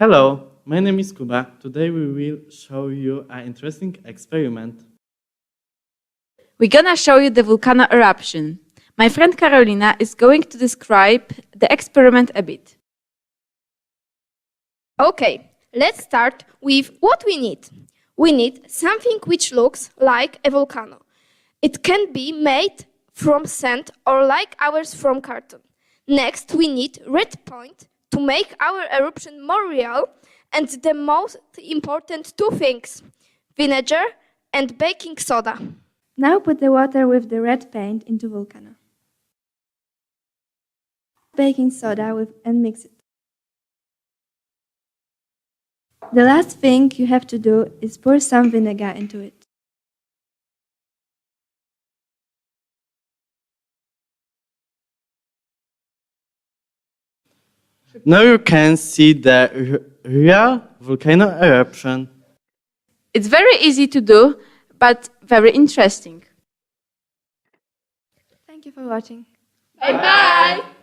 Hello, my name is Kuba. Today we will show you an interesting experiment. We're gonna show you the volcano eruption. My friend Carolina is going to describe the experiment a bit. Okay, let's start with what we need. We need something which looks like a volcano. It can be made from sand or like ours from carton. Next, we need red point to make our eruption more real, and the most important two things, vinegar and baking soda. Now put the water with the red paint into volcano. Baking soda and mix it. The last thing you have to do is pour some vinegar into it. Now you can see the real volcano eruption. It's very easy to do, but very interesting. Thank you for watching. Bye-bye!